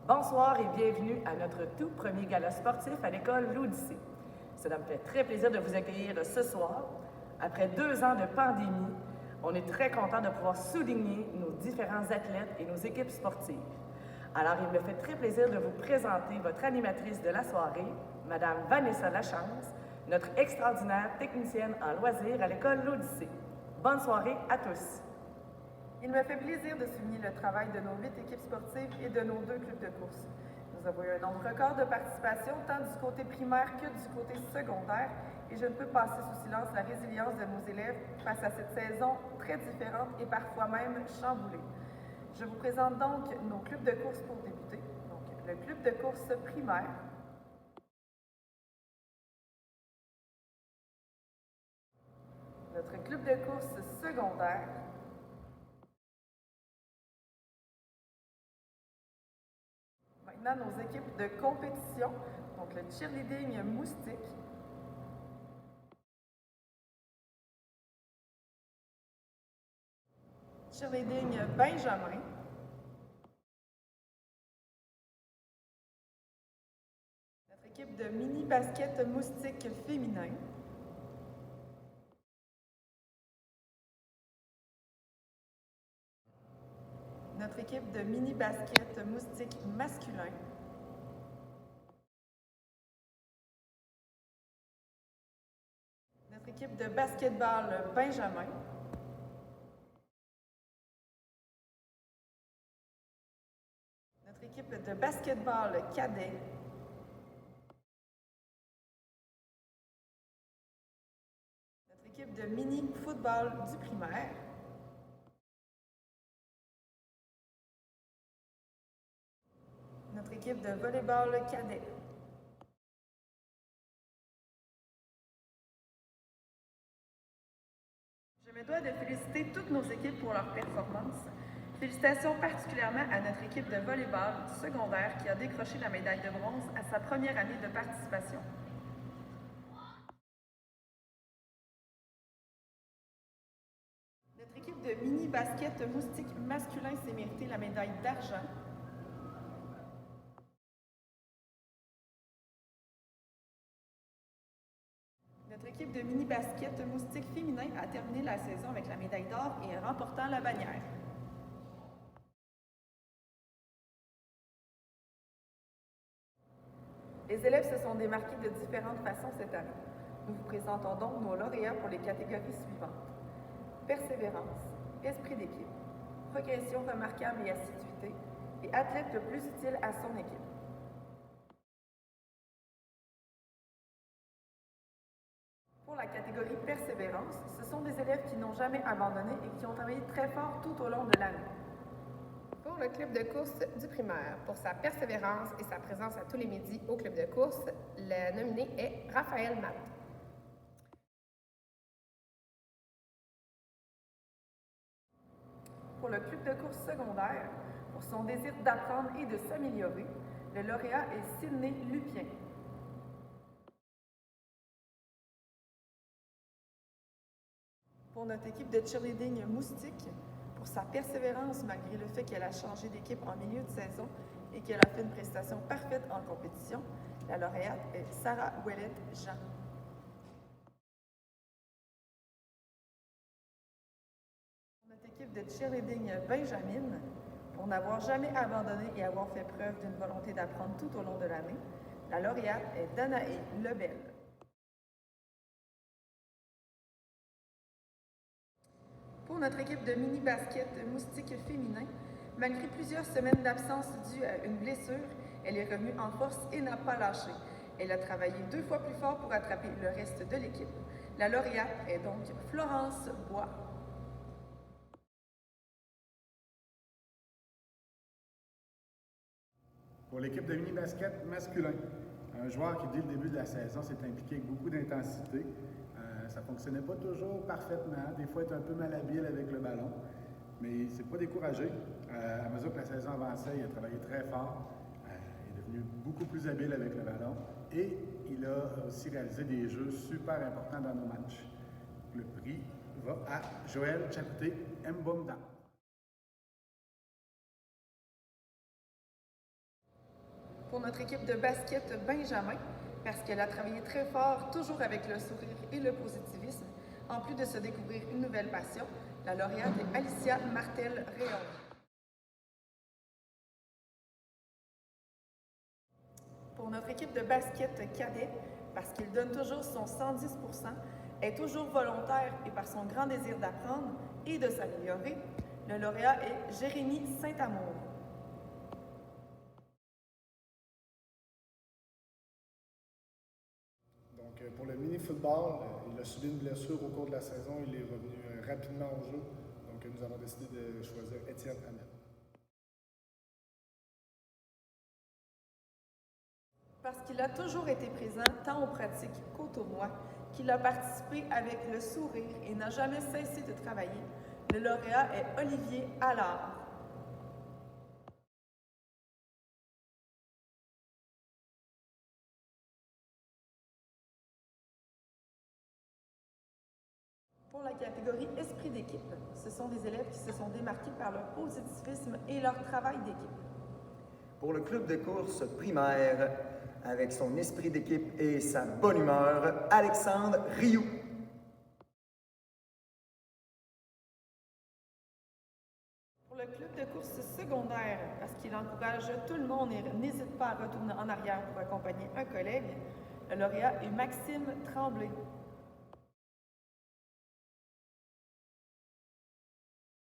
Bonsoir et bienvenue à notre tout premier gala sportif à l'école L'Odyssée. Cela me fait très plaisir de vous accueillir ce soir. Après 2 ans de pandémie, on est très content de pouvoir souligner nos différents athlètes et nos équipes sportives. Alors, il me fait très plaisir de vous présenter votre animatrice de la soirée, Madame Vanessa Lachance, notre extraordinaire technicienne en loisirs à l'école L'Odyssée. Bonne soirée à tous! Il me fait plaisir de souligner le travail de nos 8 équipes sportives et de nos 2 clubs de course. Nous avons eu un nombre record de participation tant du côté primaire que du côté secondaire et je ne peux passer sous silence la résilience de nos élèves face à cette saison très différente et parfois même chamboulée. Je vous présente donc nos clubs de course pour débuter. Donc, le club de course primaire, notre club de course secondaire, maintenant, nos équipes de compétition, donc le cheerleading moustique, cheerleading benjamin, notre équipe de mini basket moustique féminin, notre équipe de mini basket moustique masculin, notre équipe de basketball benjamin, notre équipe de basketball cadet, notre équipe de mini football du primaire, notre équipe de volleyball cadet. Je me dois de féliciter toutes nos équipes pour leur performance. Félicitations particulièrement à notre équipe de volleyball secondaire qui a décroché la médaille de bronze à sa première année de participation. Notre équipe de mini basket moustique masculin s'est mérité la médaille d'argent. Notre équipe de mini basket moustique féminin a terminé la saison avec la médaille d'or et remportant la bannière. Les élèves se sont démarqués de différentes façons cette année. Nous vous présentons donc nos lauréats pour les catégories suivantes. Persévérance, esprit d'équipe, progression remarquable et assiduité, et athlète le plus utile à son équipe. Pour la catégorie persévérance, ce sont des élèves qui n'ont jamais abandonné et qui ont travaillé très fort tout au long de l'année. Pour le club de course du primaire, pour sa persévérance et sa présence à tous les midis au club de course, le nominé est Raphaël Matt. Pour le club de course secondaire, pour son désir d'apprendre et de s'améliorer, le lauréat est Sydney Lupien. Pour notre équipe de cheerleading moustique, pour sa persévérance malgré le fait qu'elle a changé d'équipe en milieu de saison et qu'elle a fait une prestation parfaite en compétition, la lauréate est Sarah Ouellette-Jean. Pour notre équipe de cheerleading benjamin, pour n'avoir jamais abandonné et avoir fait preuve d'une volonté d'apprendre tout au long de l'année, la lauréate est Danae Lebel. Pour notre équipe de mini-basket moustique féminin, malgré plusieurs semaines d'absence dues à une blessure, elle est revenue en force et n'a pas lâché. Elle a travaillé 2 fois plus fort pour attraper le reste de l'équipe. La lauréate est donc Florence Bois. Pour l'équipe de mini-basket masculin, un joueur qui, dès le début de la saison, s'est impliqué avec beaucoup d'intensité. Ça ne fonctionnait pas toujours parfaitement, des fois être un peu malhabile avec le ballon, mais il ne s'est pas découragé. À mesure que la saison avançait, il a travaillé très fort, il est devenu beaucoup plus habile avec le ballon et il a aussi réalisé des jeux super importants dans nos matchs. Le prix va à Joël Chaputé Mbonda. Pour notre équipe de basket Benjamin, parce qu'elle a travaillé très fort, toujours avec le sourire et le positivisme, en plus de se découvrir une nouvelle passion, la lauréate est Alicia Martel-Réon. Pour notre équipe de basket cadet, parce qu'il donne toujours son 110%, est toujours volontaire et par son grand désir d'apprendre et de s'améliorer, le lauréat est Jérémy Saint-Amour. Donc, pour le mini-football, il a subi une blessure au cours de la saison. Il est revenu rapidement au jeu. Donc, nous avons décidé de choisir Étienne Hamel. Parce qu'il a toujours été présent tant aux pratiques qu'au tournoi, qu'il a participé avec le sourire et n'a jamais cessé de travailler, le lauréat est Olivier Allard. Pour la catégorie esprit d'équipe, ce sont des élèves qui se sont démarqués par leur positivisme et leur travail d'équipe. Pour le club de course primaire, avec son esprit d'équipe et sa bonne humeur, Alexandre Rioux. Pour le club de course secondaire, parce qu'il encourage tout le monde et n'hésite pas à retourner en arrière pour accompagner un collègue, le lauréat est Maxime Tremblay.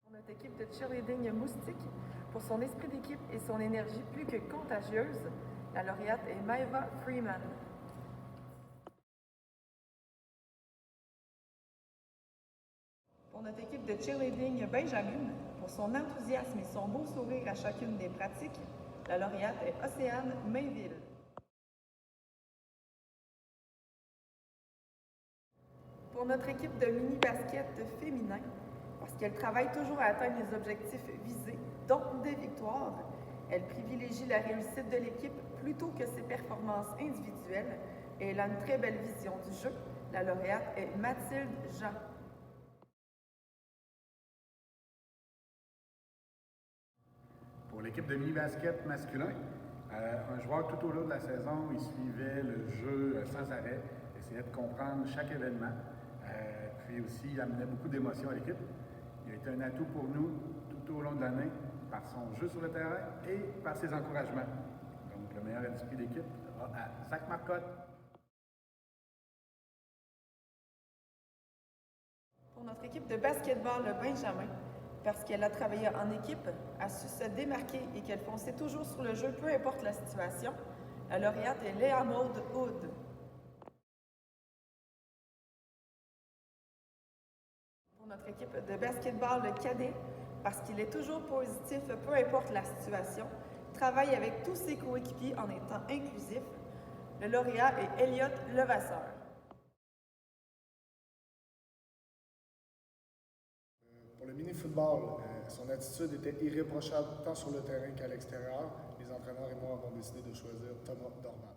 Pour notre équipe de cheerleading Moustique, pour son esprit d'équipe et son énergie plus que contagieuse, la lauréate est Maeva Freeman. Pour notre équipe de cheerleading Benjamin, pour son enthousiasme et son beau sourire à chacune des pratiques, la lauréate est Océane Mainville. Pour notre équipe de mini-basket féminin, parce qu'elle travaille toujours à atteindre les objectifs visés, dont des victoires, elle privilégie la réussite de l'équipe plutôt que ses performances individuelles et elle a une très belle vision du jeu. La lauréate est Mathilde Jean. Pour l'équipe de mini-basket masculin, un joueur tout au long de la saison, il suivait le jeu sans arrêt, essayait de comprendre chaque événement, puis aussi il amenait beaucoup d'émotions à l'équipe. Il a été un atout pour nous tout au long de l'année par son jeu sur le terrain et par ses encouragements. Donc le meilleur esprit d'équipe va à Zach Marcotte. Pour notre équipe de basketball Benjamin, parce qu'elle a travaillé en équipe, a su se démarquer et qu'elle fonçait toujours sur le jeu, peu importe la situation, la lauréate est Léa Maud Hood. Pour notre équipe de basketball cadet, parce qu'il est toujours positif, peu importe la situation, travaille avec tous ses coéquipiers en étant inclusif, le lauréat est Elliott Levasseur. Pour le mini-football, son attitude était irréprochable tant sur le terrain qu'à l'extérieur. Les entraîneurs et moi avons décidé de choisir Thomas Dorman.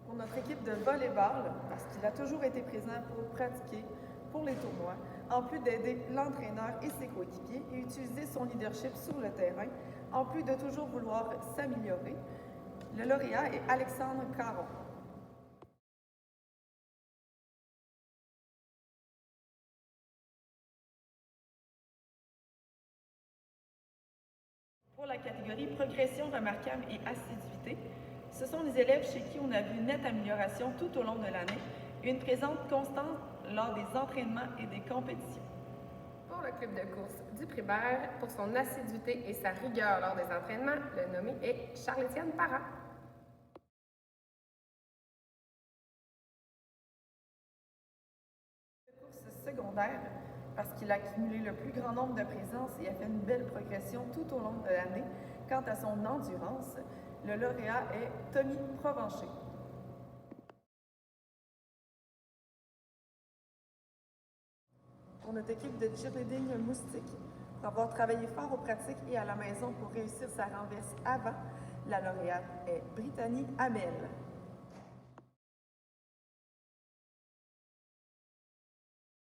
Pour notre équipe de volleyball, parce qu'il a toujours été présent pour pratiquer pour les tournois, en plus d'aider l'entraîneur et ses coéquipiers et utiliser son leadership sur le terrain, en plus de toujours vouloir s'améliorer, le lauréat est Alexandre Caron. Pour la catégorie progression remarquable et assiduité, ce sont les élèves chez qui on a vu une nette amélioration tout au long de l'année et une présence constante lors des entraînements et des compétitions. Pour le club de course du primaire, pour son assiduité et sa rigueur lors des entraînements, le nommé est Charles-Étienne Parra. Course secondaire, parce qu'il a accumulé le plus grand nombre de présences et a fait une belle progression tout au long de l'année. Quant à son endurance, le lauréat est Tommy Provencher. Pour notre équipe de cheerleading Moustique, pour avoir travaillé fort aux pratiques et à la maison pour réussir sa renverse avant, la lauréate est Brittany Hamel.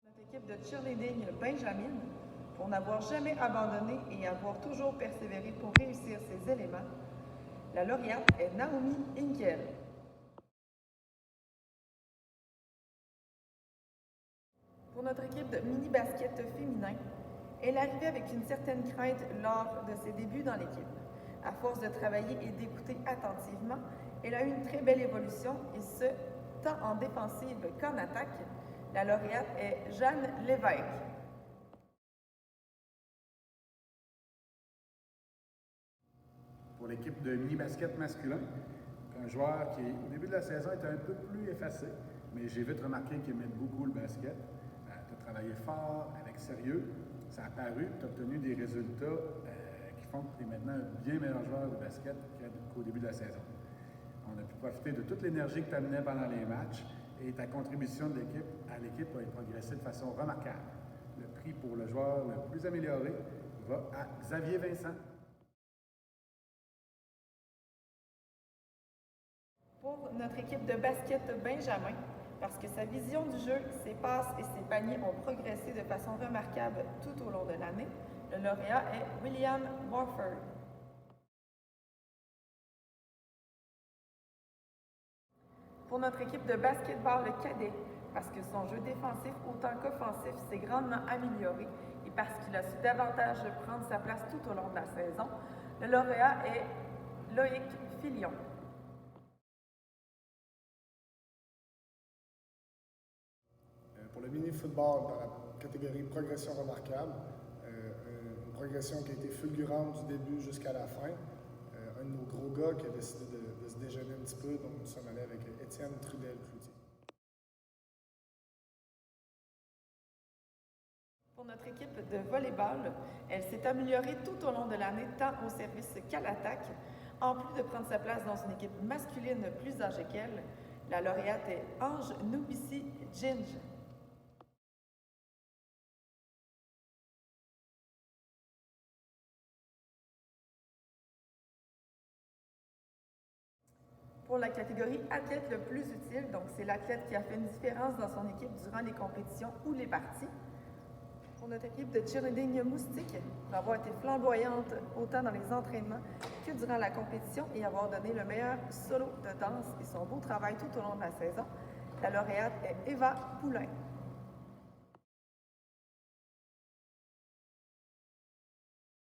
Notre équipe de cheerleading Benjamin, pour n'avoir jamais abandonné et avoir toujours persévéré pour réussir ses éléments, la lauréate est Naomi Inkel. Pour notre équipe de mini-basket féminin, elle arrivait avec une certaine crainte lors de ses débuts dans l'équipe. À force de travailler et d'écouter attentivement, elle a eu une très belle évolution, et ce, tant en défensive qu'en attaque. La lauréate est Jeanne Lévesque. Pour l'équipe de mini-basket masculin, un joueur qui, au début de la saison, était un peu plus effacé, mais j'ai vite remarqué qu'il aimait beaucoup le basket. Tu as travaillé fort, avec sérieux, ça a paru, tu as obtenu des résultats qui font que tu es maintenant un bien meilleur joueur de basket qu'au début de la saison. On a pu profiter de toute l'énergie que tu amenais pendant les matchs et ta contribution de l'équipe à l'équipe a progressé de façon remarquable. Le prix pour le joueur le plus amélioré va à Xavier Vincent. Pour notre équipe de basket Benjamin, parce que sa vision du jeu, ses passes et ses paniers ont progressé de façon remarquable tout au long de l'année, le lauréat est William Warford. Pour notre équipe de basketball cadet, parce que son jeu défensif autant qu'offensif s'est grandement amélioré et parce qu'il a su davantage prendre sa place tout au long de la saison, le lauréat est Loïc Filion. Pour le mini-football, dans la catégorie progression remarquable, une progression qui a été fulgurante du début jusqu'à la fin. Un de nos gros gars qui a décidé de se déjeuner un petit peu, donc nous sommes allés avec Étienne Trudel-Cloutier. Pour notre équipe de volleyball, elle s'est améliorée tout au long de l'année, tant au service qu'à l'attaque. En plus de prendre sa place dans une équipe masculine plus âgée qu'elle, la lauréate est Ange Noubissi Ginge. Pour la catégorie athlète le plus utile, donc c'est l'athlète qui a fait une différence dans son équipe durant les compétitions ou les parties. Pour notre équipe de cheerleading moustique, pour avoir été flamboyante autant dans les entraînements que durant la compétition et avoir donné le meilleur solo de danse et son beau travail tout au long de la saison, la lauréate est Eva Poulain.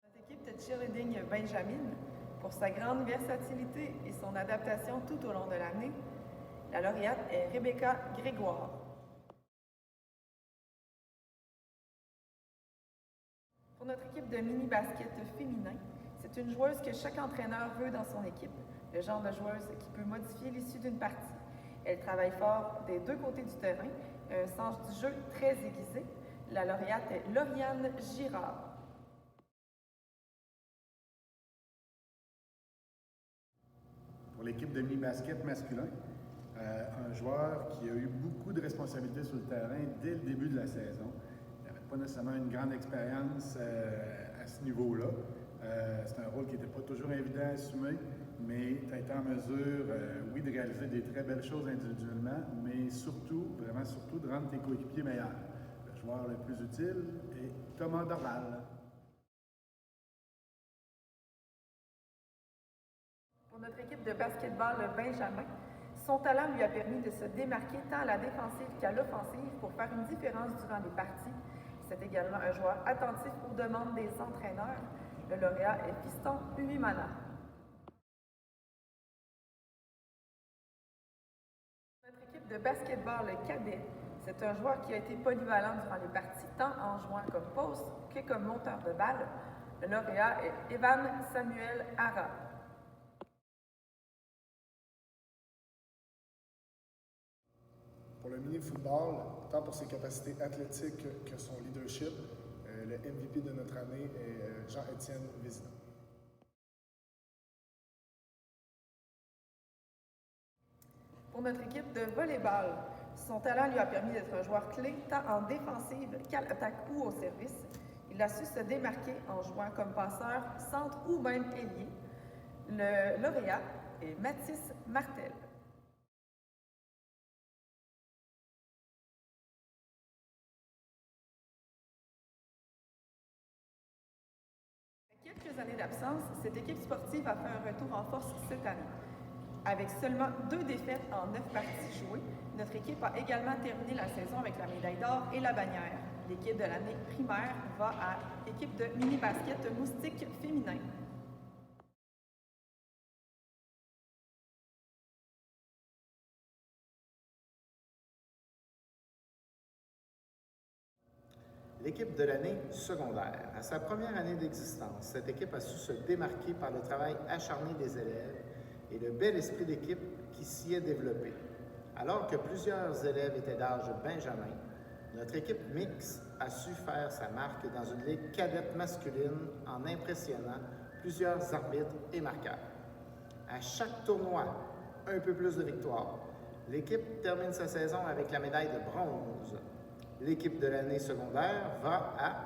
Notre équipe de cheerleading Benjamin, pour sa grande versatilité et son adaptation tout au long de l'année, la lauréate est Rebecca Grégoire. Pour notre équipe de mini-basket féminin, c'est une joueuse que chaque entraîneur veut dans son équipe, le genre de joueuse qui peut modifier l'issue d'une partie. Elle travaille fort des deux côtés du terrain, un sens du jeu très aiguisé. La lauréate est Lauriane Girard. Pour l'équipe de mini-basket masculin, un joueur qui a eu beaucoup de responsabilités sur le terrain dès le début de la saison. Il n'avait pas nécessairement une grande expérience à ce niveau-là. C'est un rôle qui n'était pas toujours évident à assumer, mais tu as été en mesure, oui, de réaliser des très belles choses individuellement, mais surtout, vraiment surtout, de rendre tes coéquipiers meilleurs. Le joueur le plus utile est Thomas Dorval. Pour notre équipe de basketball Benjamin, son talent lui a permis de se démarquer tant à la défensive qu'à l'offensive pour faire une différence durant les parties. C'est également un joueur attentif aux demandes des entraîneurs. Le lauréat est Fiston Uimana. Notre équipe de basketball cadet, c'est un joueur qui a été polyvalent durant les parties, tant en jouant comme poste que comme monteur de balle. Le lauréat est Evan Samuel Hara. Pour le mini-football, tant pour ses capacités athlétiques que son leadership, le MVP de notre année est Jean-Étienne Vézina. Pour notre équipe de volleyball, son talent lui a permis d'être un joueur clé tant en défensive qu'à l'attaque ou au service. Il a su se démarquer en jouant comme passeur, centre ou même ailier. Le lauréat est Mathis Martel. Quelques années d'absence, cette équipe sportive a fait un retour en force cette année. Avec seulement 2 défaites en 9 parties jouées, notre équipe a également terminé la saison avec la médaille d'or et la bannière. L'équipe de l'année primaire va à l'équipe de mini-basket moustique féminin. L'équipe de l'année secondaire. À sa première année d'existence, cette équipe a su se démarquer par le travail acharné des élèves et le bel esprit d'équipe qui s'y est développé. Alors que plusieurs élèves étaient d'âge benjamin, notre équipe mixte a su faire sa marque dans une ligue cadette masculine en impressionnant plusieurs arbitres et marqueurs. À chaque tournoi, un peu plus de victoires. L'équipe termine sa saison avec la médaille de bronze. L'équipe de l'année secondaire va à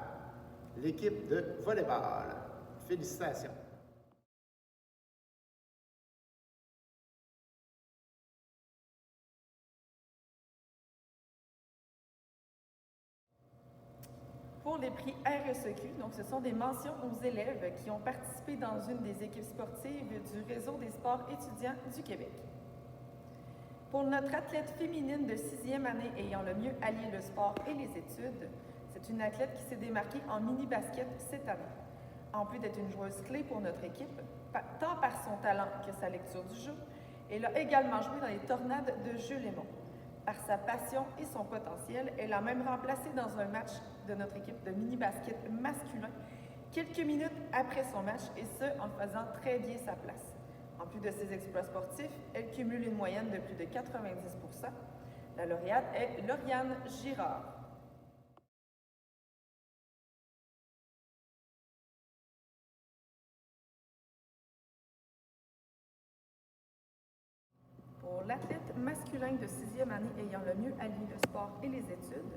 l'équipe de volleyball. Félicitations. Pour les prix RSEQ, donc ce sont des mentions aux élèves qui ont participé dans une des équipes sportives du Réseau des sports étudiants du Québec. Pour notre athlète féminine de 6e année ayant le mieux allié le sport et les études, c'est une athlète qui s'est démarquée en mini-basket cette année. En plus d'être une joueuse clé pour notre équipe, tant par son talent que sa lecture du jeu, elle a également joué dans les Tornades de Jules-Aymon. Par sa passion et son potentiel, elle a même remplacé dans un match de notre équipe de mini-basket masculin quelques minutes après son match, et ce, en faisant très bien sa place. En plus de ses exploits sportifs, elle cumule une moyenne de plus de 90%. La lauréate est Lauriane Girard. Pour l'athlète masculin de 6e année ayant le mieux allié le sport et les études,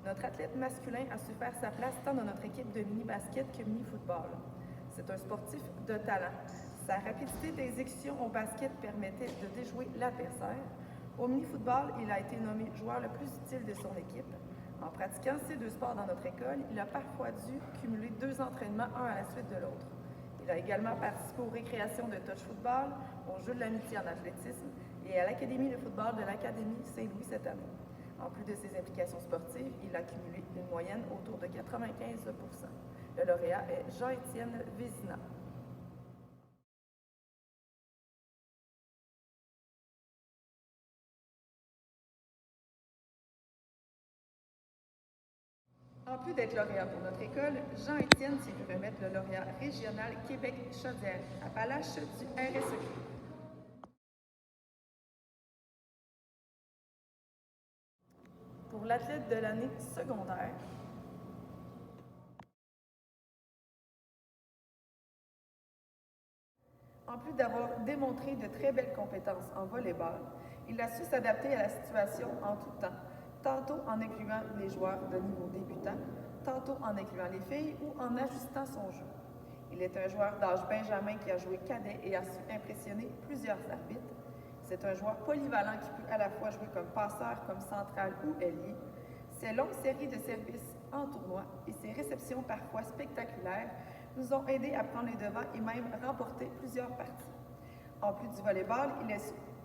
notre athlète masculin a su faire sa place tant dans notre équipe de mini-basket que mini-football. C'est un sportif de talent. Sa rapidité d'exécution au basket permettait de déjouer l'adversaire. Au mini-football, il a été nommé joueur le plus utile de son équipe. En pratiquant ces 2 sports dans notre école, il a parfois dû cumuler 2 entraînements, un à la suite de l'autre. Il a également participé aux récréations de touch football, aux Jeux de l'amitié en athlétisme et à l'Académie de football de l'Académie Saint-Louis cette année. En plus de ses implications sportives, il a cumulé une moyenne autour de 95%. Le lauréat est Jean-Étienne Vézina. En plus d'être lauréat pour notre école, Jean-Étienne s'est vu remettre le lauréat régional Québec-Chaudière-Appalaches du RSEQ. Pour l'athlète de l'année secondaire, en plus d'avoir démontré de très belles compétences en volleyball, il a su s'adapter à la situation en tout temps, tantôt en incluant les joueurs de niveau débutant, tantôt en incluant les filles ou en ajustant son jeu. Il est un joueur d'âge benjamin qui a joué cadet et a su impressionner plusieurs arbitres. C'est un joueur polyvalent qui peut à la fois jouer comme passeur, comme central ou ailier. Ses longues séries de services en tournoi et ses réceptions parfois spectaculaires nous ont aidés à prendre les devants et même remporter plusieurs parties. En plus du volleyball,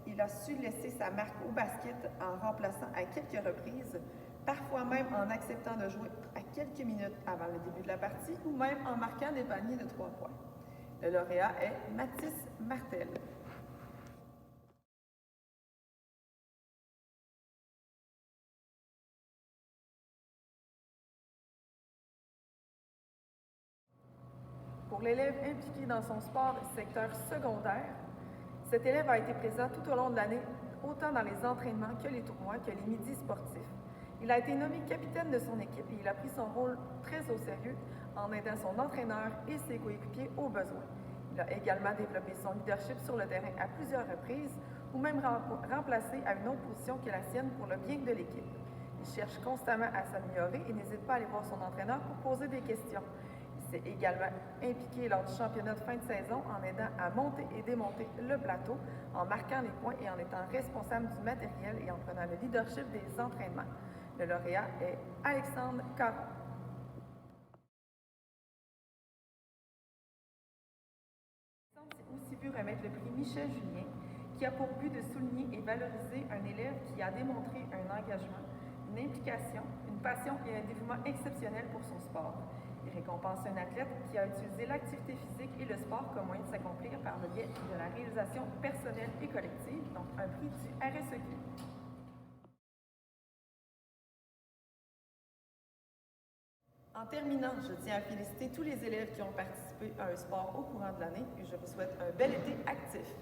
il a su laisser sa marque au basket en remplaçant à quelques reprises, parfois même en acceptant de jouer à quelques minutes avant le début de la partie ou même en marquant des paniers de 3 points. Le lauréat est Mathis Martel. Pour l'élève impliqué dans son sport secteur secondaire, cet élève a été présent tout au long de l'année, autant dans les entraînements que les tournois, que les midis sportifs. Il a été nommé capitaine de son équipe et il a pris son rôle très au sérieux en aidant son entraîneur et ses coéquipiers aux besoins. Il a également développé son leadership sur le terrain à plusieurs reprises ou même remplacé à une autre position que la sienne pour le bien de l'équipe. Il cherche constamment à s'améliorer et n'hésite pas à aller voir son entraîneur pour poser des questions. Il s'est également impliqué lors du championnat de fin de saison en aidant à monter et démonter le plateau, en marquant les points et en étant responsable du matériel et en prenant le leadership des entraînements. Le lauréat est Alexandre Caron. remettre le prix Michel Julien, qui a pour but de souligner et valoriser un élève qui a démontré un engagement, une implication, une passion et un dévouement exceptionnel pour son sport. Il récompense un athlète qui a utilisé l'activité physique et le sport comme moyen de s'accomplir par le biais de la réalisation personnelle et collective, donc un prix du RSEQ. En terminant, je tiens à féliciter tous les élèves qui ont participé à un sport au courant de l'année et je vous souhaite un bel été actif.